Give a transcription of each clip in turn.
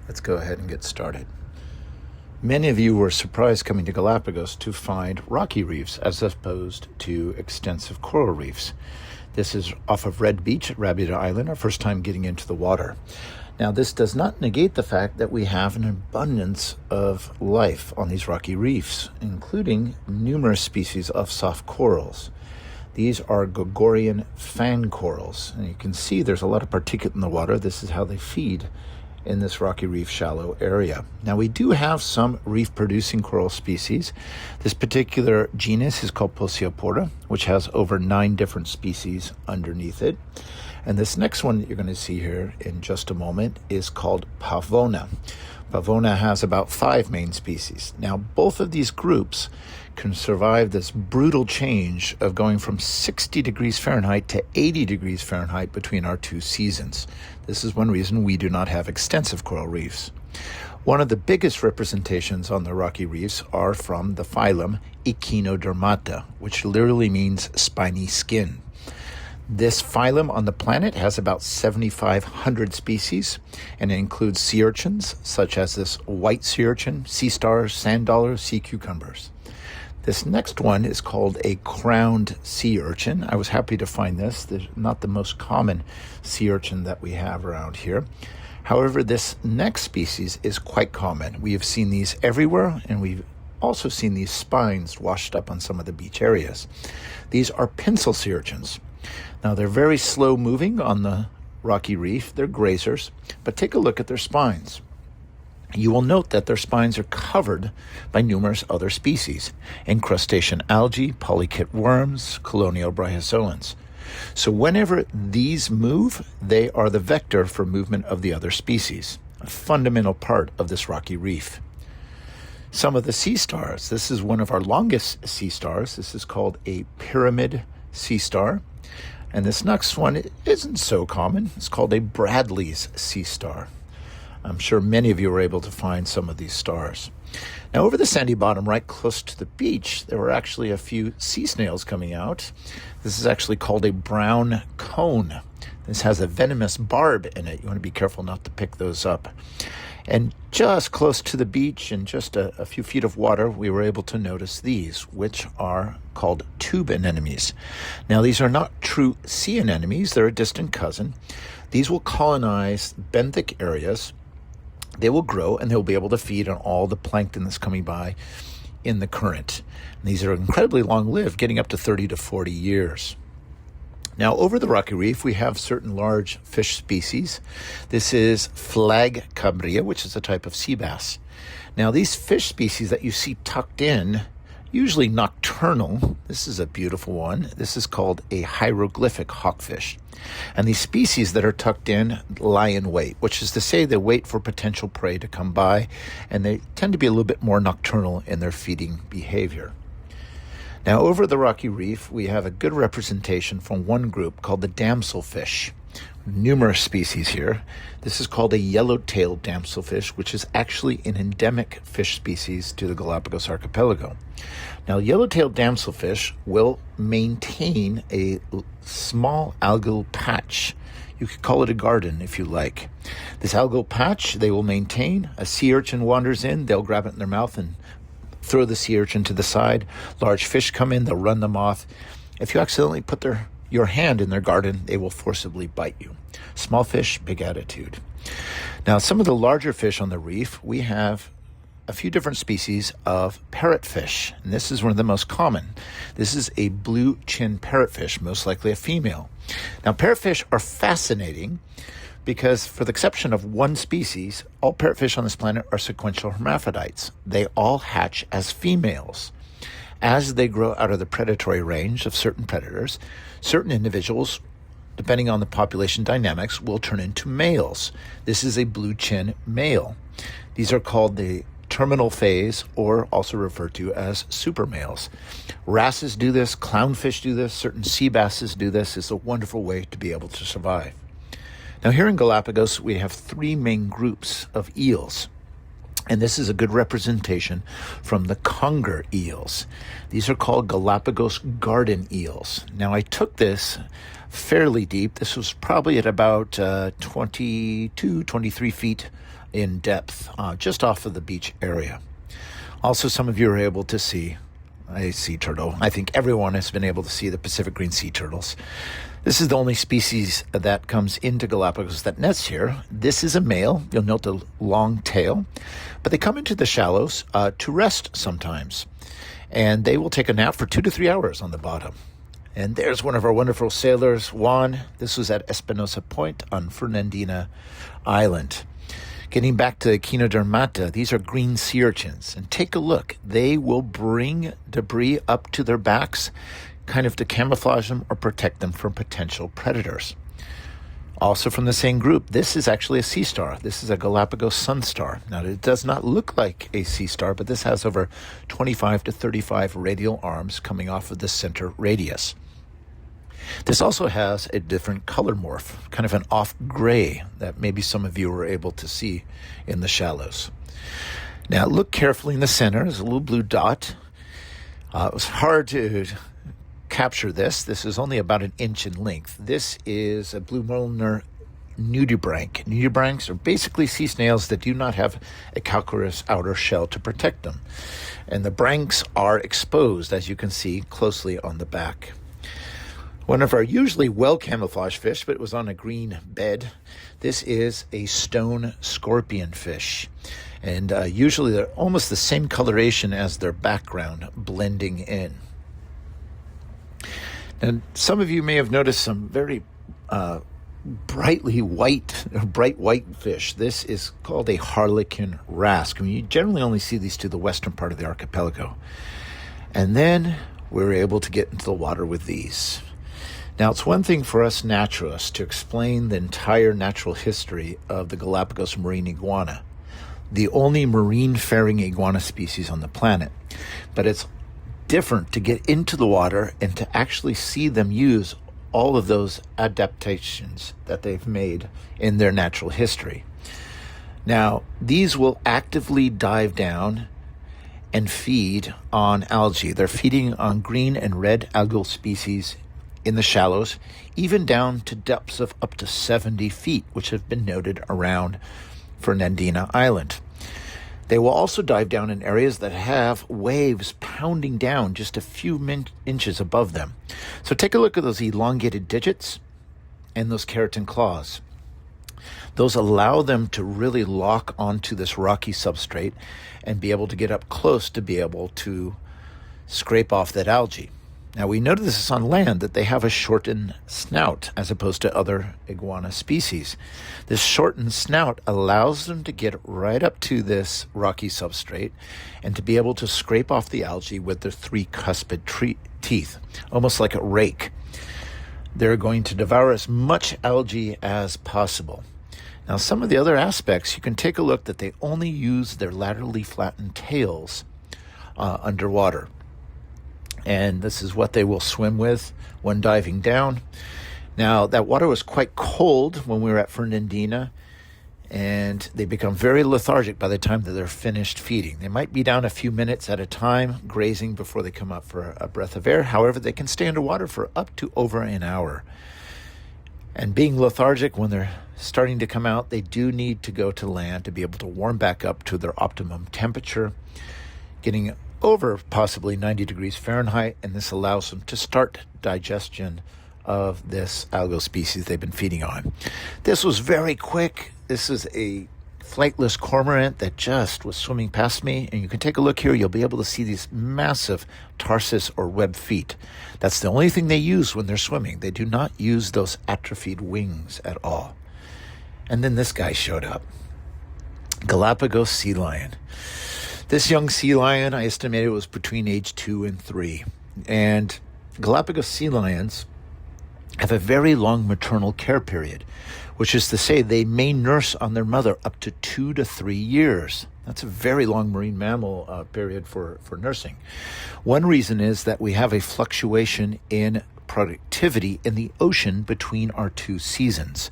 Let's go ahead and get started. Many of you were surprised coming to Galapagos to find rocky reefs as opposed to extensive coral reefs. This is off of Red Beach at Rabbit Island, our first time getting into the water. Now, this does not negate the fact that we have an abundance of life on these rocky reefs, including numerous species of soft corals. These are Gregorian fan corals, and you can see there's a lot of particulate in the water. This is how they feed in this rocky reef shallow area. Now, we do have some reef-producing coral species. This particular genus is called Posiopora, which has over 9 different species underneath it. And this next one that you're going to see here in just a moment is called Pavona. Pavona has about 5 main species. Now, both of these groups can survive this brutal change of going from 60 degrees Fahrenheit to 80 degrees Fahrenheit between our 2 seasons. This is one reason we do not have extensive coral reefs. One of the biggest representations on the rocky reefs are from the phylum Echinodermata, which literally means spiny skin. This phylum on the planet has about 7,500 species, and it includes sea urchins, such as this white sea urchin, sea stars, sand dollars, sea cucumbers. This next one is called a crowned sea urchin. I was happy to find this. They're not the most common sea urchin that we have around here. However, this next species is quite common. We have seen these everywhere, and we've also seen these spines washed up on some of the beach areas. These are pencil sea urchins. Now, they're very slow moving on the rocky reef. They're grazers, but take a look at their spines. You will note that their spines are covered by numerous other species, encrustation algae, polychaete worms, colonial bryozoans. So whenever these move, they are the vector for movement of the other species, a fundamental part of this rocky reef. Some of the sea stars. This is one of our longest sea stars. This is called a pyramid sea star. And this next one isn't so common. It's called a Bradley's sea star. I'm sure many of you were able to find some of these stars. Now, over the sandy bottom right close to the beach, there were actually a few sea snails coming out. This is actually called a brown cone. This has a venomous barb in it. You want to be careful not to pick those up. And just close to the beach, in just a few feet of water, we were able to notice these, which are called tube anemones. Now, these are not true sea anemones. They're a distant cousin. These will colonize benthic areas. They will grow, and they'll be able to feed on all the plankton that's coming by in the current. And these are incredibly long-lived, getting up to 30 to 40 years. Now, over the rocky reef, we have certain large fish species. This is Flagcabria, which is a type of sea bass. Now, these fish species that you see tucked in, usually nocturnal, this is a beautiful one. This is called a hieroglyphic hawkfish. And these species that are tucked in lie in wait, which is to say they wait for potential prey to come by, and they tend to be a little bit more nocturnal in their feeding behavior. Now, over the rocky reef, we have a good representation from one group called the damselfish. Numerous species here. This is called a yellow-tailed damselfish, which is actually an endemic fish species to the Galapagos archipelago. Now, yellow-tailed damselfish will maintain a small algal patch. You could call it a garden if you like. This algal patch they will maintain. A sea urchin wanders in, they'll grab it in their mouth and throw the sea urchin to the side. Large fish come in, they'll run them off. If you accidentally put your hand in their garden, they will forcibly bite you. Small fish, big attitude. Now, some of the larger fish on the reef, we have a few different species of parrotfish, and this is one of the most common. This is a blue chin parrotfish, most likely a female. Now, parrotfish are fascinating because, for the exception of one species, all parrotfish on this planet are sequential hermaphrodites. They all hatch as females. As they grow out of the predatory range of certain predators, certain individuals, depending on the population dynamics, will turn into males. This is a blue chin male. These are called the terminal phase, or also referred to as super males. Wrasses do this, clownfish do this, certain sea basses do this. It's a wonderful way to be able to survive. Now, here in Galapagos, we have 3 main groups of eels. And this is a good representation from the conger eels. These are called Galapagos garden eels. Now, I took this fairly deep. This was probably at about 22, 23 feet in depth, just off of the beach area. Also, some of you are able to see a sea turtle. I think everyone has been able to see the Pacific green sea turtles. This is the only species that comes into Galapagos that nests here. This is a male. You'll note the long tail. But they come into the shallows to rest sometimes. And they will take a nap for 2 to 3 hours on the bottom. And there's one of our wonderful sailors, Juan. This was at Espinosa Point on Fernandina Island. Getting back to Echinodermata, these are green sea urchins. And take a look. They will bring debris up to their backs, kind of to camouflage them or protect them from potential predators. Also from the same group, this is actually a sea star. This is a Galapagos sun star. Now, it does not look like a sea star, but this has over 25 to 35 radial arms coming off of the center radius. This also has a different color morph, kind of an off gray that maybe some of you were able to see in the shallows. Now, look carefully in the center. There's a little blue dot. It was hard to capture this. This is only about an inch in length. This is a blue Molnar nudibranch. Nudibranchs are basically sea snails that do not have a calcareous outer shell to protect them. And the branchs are exposed, as you can see closely on the back. One of our usually well-camouflaged fish, but it was on a green bed. This is a stone scorpion fish. And usually they're almost the same coloration as their background, blending in. And some of you may have noticed some very bright white fish. This is called a harlequin wrasse. I mean, you generally only see these to the western part of the archipelago. And then we're able to get into the water with these. Now, it's one thing for us naturalists to explain the entire natural history of the Galapagos marine iguana, the only marine-faring iguana species on the planet. But it's different to get into the water and to actually see them use all of those adaptations that they've made in their natural history. Now, these will actively dive down and feed on algae. They're feeding on green and red algal species in the shallows, even down to depths of up to 70 feet, which have been noted around Fernandina Island. They will also dive down in areas that have waves pounding down just a few inches above them. So take a look at those elongated digits and those keratin claws. Those allow them to really lock onto this rocky substrate and be able to get up close to be able to scrape off that algae. Now, we notice this on land that they have a shortened snout as opposed to other iguana species. This shortened snout allows them to get right up to this rocky substrate and to be able to scrape off the algae with their 3 cuspid teeth, almost like a rake. They're going to devour as much algae as possible. Now, some of the other aspects, you can take a look that they only use their laterally flattened tails underwater. And this is what they will swim with when diving down. Now, that water was quite cold when we were at Fernandina, and they become very lethargic by the time that they're finished feeding. They might be down a few minutes at a time, grazing before they come up for a breath of air. However, they can stay underwater for up to over an hour. And being lethargic when they're starting to come out, they do need to go to land to be able to warm back up to their optimum temperature, getting over possibly 90 degrees Fahrenheit, and this allows them to start digestion of this algal species they've been feeding on. This was very quick. This is a flightless cormorant that just was swimming past me, and you can take a look here. You'll be able to see these massive tarsus or web feet. That's the only thing they use when they're swimming. They do not use those atrophied wings at all. And then this guy showed up. Galapagos sea lion. This young sea lion, I estimated, was between age 2 and 3. And Galapagos sea lions have a very long maternal care period, which is to say they may nurse on their mother up to 2 to 3 years. That's a very long marine mammal period for nursing. One reason is that we have a fluctuation in productivity in the ocean between our 2 seasons.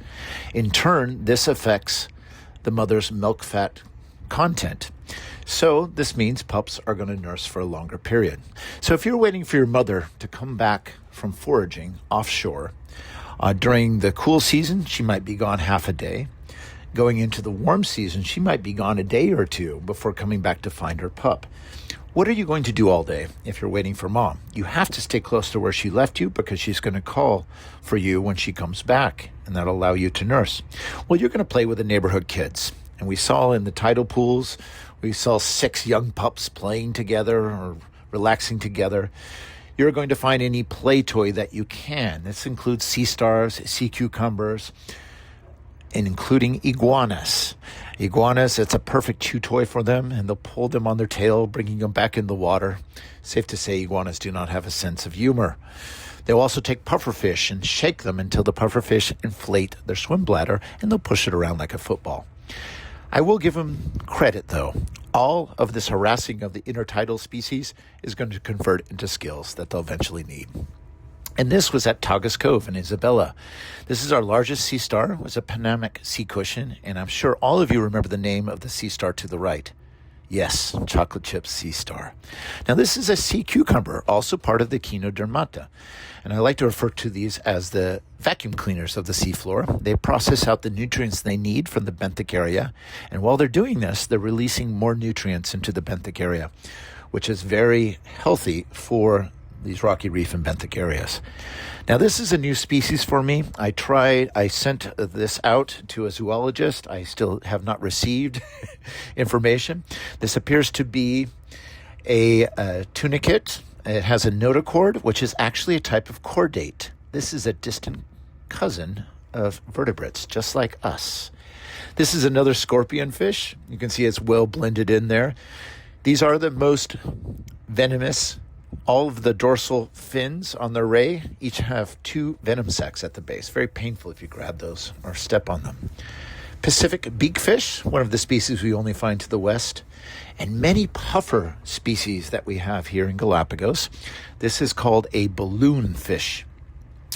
In turn, this affects the mother's milk fat content. So this means pups are going to nurse for a longer period. So if you're waiting for your mother to come back from foraging offshore, During the cool season, she might be gone half a day. Going into the warm season, she might be gone a day or two before coming back to find her pup. What are you going to do all day if you're waiting for mom? You have to stay close to where she left you because she's going to call for you when she comes back, and that'll allow you to nurse. Well, you're going to play with the neighborhood kids. And we saw in the tidal pools, we saw 6 young pups playing together or relaxing together. You're going to find any play toy that you can. This includes sea stars, sea cucumbers, and including iguanas. Iguanas, it's a perfect chew toy for them, and they'll pull them on their tail, bringing them back in the water. Safe to say iguanas do not have a sense of humor. They'll also take pufferfish and shake them until the pufferfish inflate their swim bladder, and they'll push it around like a football. I will give them credit, though. All of this harassing of the intertidal species is going to convert into skills that they'll eventually need. And this was at Tagus Cove in Isabella. This is our largest sea star. It was a Panamic sea cushion, and I'm sure all of you remember the name of the sea star to the right. Yes, chocolate chip sea star. Now, this is a sea cucumber, also part of the Echinodermata. And I like to refer to these as the vacuum cleaners of the seafloor. They process out the nutrients they need from the benthic area. And while they're doing this, they're releasing more nutrients into the benthic area, which is very healthy for these rocky reef and benthic areas. Now, this is a new species for me. I sent this out to a zoologist. I still have not received information. This appears to be a tunicate. It has a notochord, which is actually a type of chordate. This is a distant cousin of vertebrates, just like us. This is another scorpion fish. You can see it's well blended in there. These are the most venomous. All of the dorsal fins on the ray each have 2 venom sacs at the base. Very painful if you grab those or step on them. Pacific beakfish, one of the species we only find to the west, and many puffer species that we have here in Galapagos. This is called a balloon fish.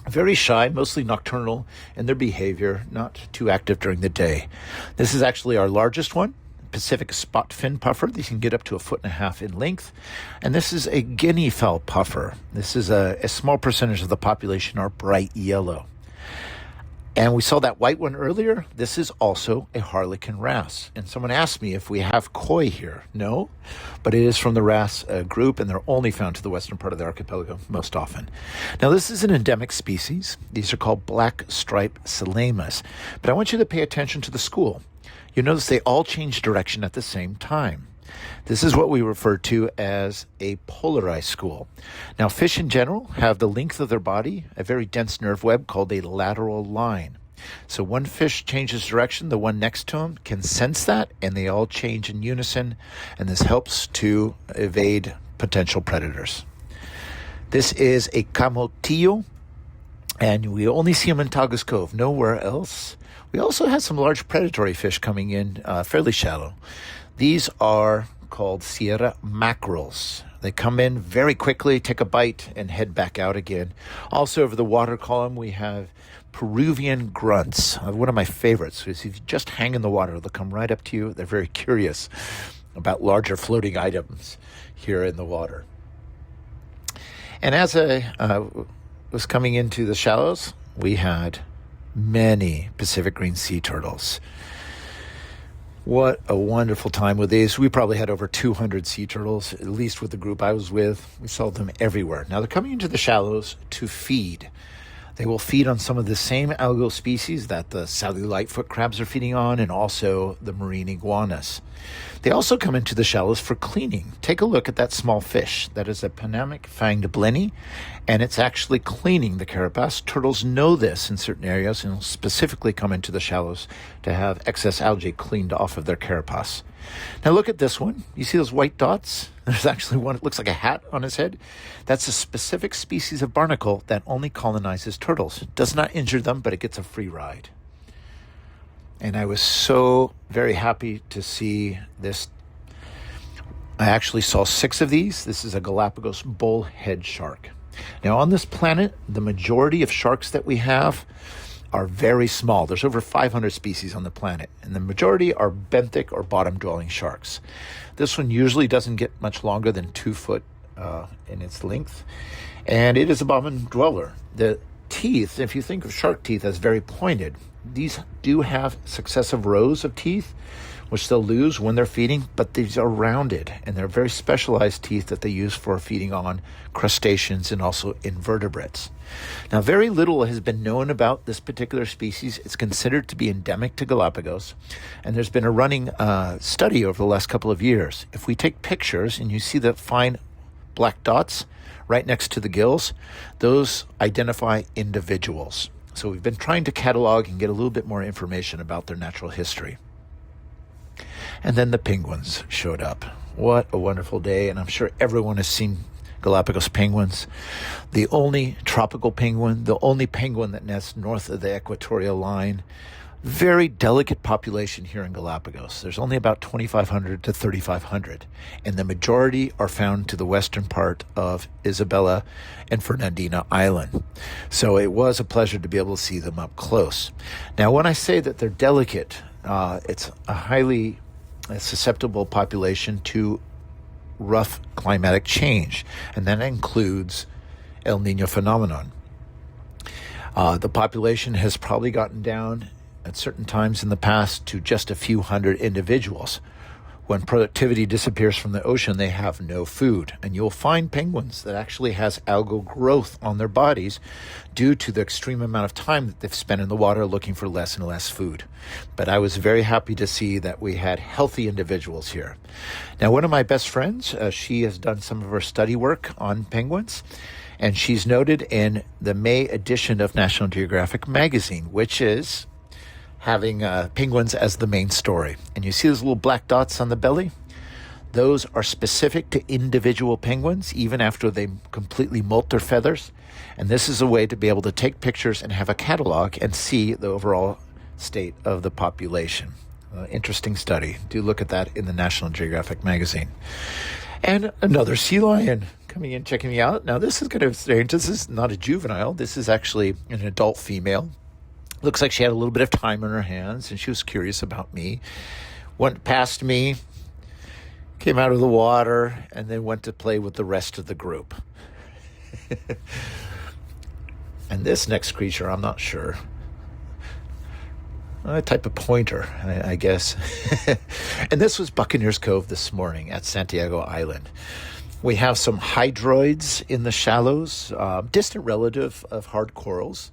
Very shy, mostly nocturnal in their behavior, not too active during the day. This is actually our largest one. Pacific spot fin puffer. These can get up to 1.5 feet in length. And this is a guinea fowl puffer. This is a small percentage of the population are bright yellow. And we saw that white one earlier. This is also a harlequin wrasse. And someone asked me if we have koi here. No, but it is from the wrasse group, and they're only found to the western part of the archipelago most often. Now, this is an endemic species. These are called black stripe salamas. But I want you to pay attention to the school. You notice they all change direction at the same time. This is what we refer to as a polarized school. Now, fish in general have the length of their body, a very dense nerve web called a lateral line. So one fish changes direction, the one next to him can sense that, and they all change in unison, and this helps to evade potential predators. This is a camotillo, and we only see them in Tagus Cove, nowhere else. We also have some large predatory fish coming in fairly shallow. These are called Sierra mackerels. They come in very quickly, take a bite, and head back out again. Also over the water column, we have Peruvian grunts, one of my favorites. If you just hang in the water, they'll come right up to you. They're very curious about larger floating items here in the water. And as I was coming into the shallows, we had many Pacific green sea turtles. What a wonderful time with these. We probably had over 200 sea turtles, at least with the group I was with. We saw them everywhere. Now, they're coming into the shallows to feed. They will feed on some of the same algal species that the Sally Lightfoot crabs are feeding on, and also the marine iguanas. They also come into the shallows for cleaning. Take a look at that small fish. That is a Panamic fanged blenny, and it's actually cleaning the carapace. Turtles know this in certain areas and will specifically come into the shallows to have excess algae cleaned off of their carapace. Now look at this one. You see those white dots? There's actually one that looks like a hat on his head. That's a specific species of barnacle that only colonizes turtles. It does not injure them, but it gets a free ride. And I was so very happy to see this. I actually saw 6 of these. This is a Galapagos bullhead shark. Now on this planet, the majority of sharks that we have are very small. There's over 500 species on the planet, and the majority are benthic or bottom-dwelling sharks. This one usually doesn't get much longer than 2 foot in its length, and it is a bottom dweller. The teeth, if you think of shark teeth as very pointed, these do have successive rows of teeth, which they'll lose when they're feeding, but these are rounded, and they're very specialized teeth that they use for feeding on crustaceans and also invertebrates. Now, very little has been known about this particular species. It's considered to be endemic to Galapagos, and there's been a running study over the last couple of years. If we take pictures and you see the fine black dots right next to the gills, those identify individuals. So we've been trying to catalog and get a little bit more information about their natural history. And then the penguins showed up. What a wonderful day, and I'm sure everyone has seen Galapagos penguins. The only tropical penguin, the only penguin that nests north of the equatorial line. Very delicate population here in Galapagos. There's only about 2,500 to 3,500, and the majority are found to the western part of Isabella and Fernandina Island. So it was a pleasure to be able to see them up close. Now, when I say that they're delicate, it's a highly susceptible population to rough climatic change, and that includes El Nino phenomenon. The population has probably gotten down at certain times in the past to just a few hundred individuals. When productivity disappears from the ocean, they have no food. And you'll find penguins that actually has algal growth on their bodies due to the extreme amount of time that they've spent in the water looking for less and less food. But I was very happy to see that we had healthy individuals here. Now, one of my best friends, she has done some of her study work on penguins, and she's noted in the May edition of National Geographic magazine, which is having penguins as the main story. And you see those little black dots on the belly? Those are specific to individual penguins, even after they completely molt their feathers. And this is a way to be able to take pictures and have a catalog and see the overall state of the population. Interesting study. Do look at that in the National Geographic magazine. And another sea lion coming in, checking me out. Now, this is kind of strange. This is not a juvenile. This is actually an adult female. Looks like she had a little bit of time on her hands, and she was curious about me. Went past me, came out of the water, and then went to play with the rest of the group. And this next creature, I'm not sure. A type of pointer, I guess. And this was Buccaneers Cove this morning at Santiago Island. We have some hydroids in the shallows, distant relative of hard corals.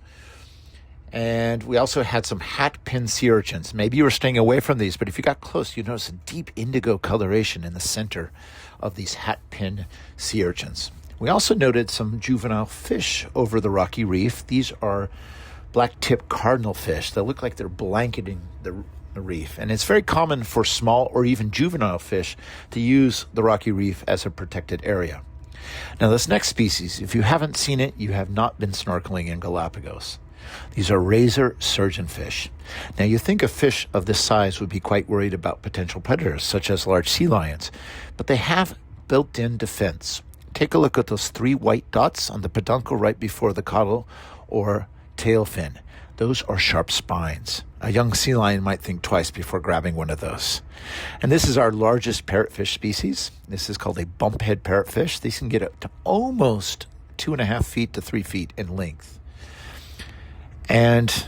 And we also had some hat-pin sea urchins. Maybe you were staying away from these, but if you got close, you notice a deep indigo coloration in the center of these hat-pin sea urchins. We also noted some juvenile fish over the rocky reef. These are black-tipped cardinal fish that look like they're blanketing the reef. And it's very common for small or even juvenile fish to use the rocky reef as a protected area. Now, this next species, if you haven't seen it, you have not been snorkeling in Galapagos. These are razor surgeonfish. Now, you think a fish of this size would be quite worried about potential predators, such as large sea lions, but they have built-in defense. Take a look at those 3 white dots on the peduncle right before the caudal or tail fin. Those are sharp spines. A young sea lion might think twice before grabbing one of those. And this is our largest parrotfish species. This is called a bumphead parrotfish. These can get up to almost 2.5 feet to 3 feet in length. And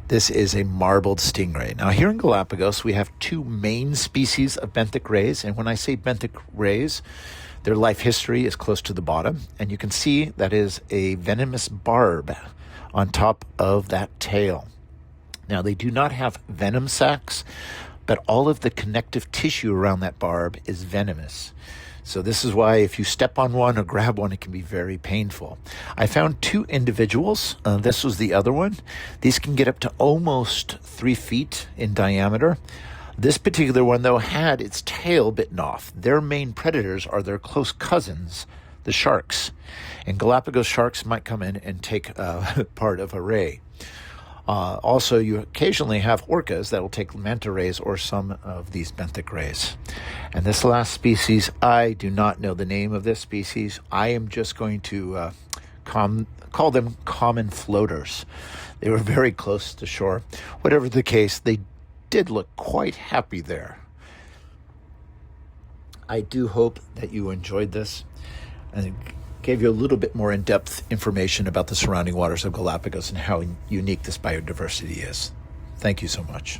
this is a marbled stingray. Now, here in Galapagos, we have 2 main species of benthic rays. And when I say benthic rays, their life history is close to the bottom. And you can see that is a venomous barb on top of that tail. Now, they do not have venom sacs, but all of the connective tissue around that barb is venomous. So this is why if you step on one or grab one, it can be very painful. I found 2 individuals. This was the other one. These can get up to almost 3 feet in diameter. This particular one, though, had its tail bitten off. Their main predators are their close cousins, the sharks. And Galapagos sharks might come in and take part of a ray. Also, you occasionally have orcas that will take manta rays or some of these benthic rays. And this last species, I do not know the name of this species. I am just going to call them common floaters. They were very close to shore. Whatever the case, they did look quite happy there. I do hope that you enjoyed this. And gave you a little bit more in-depth information about the surrounding waters of Galapagos and how unique this biodiversity is. Thank you so much.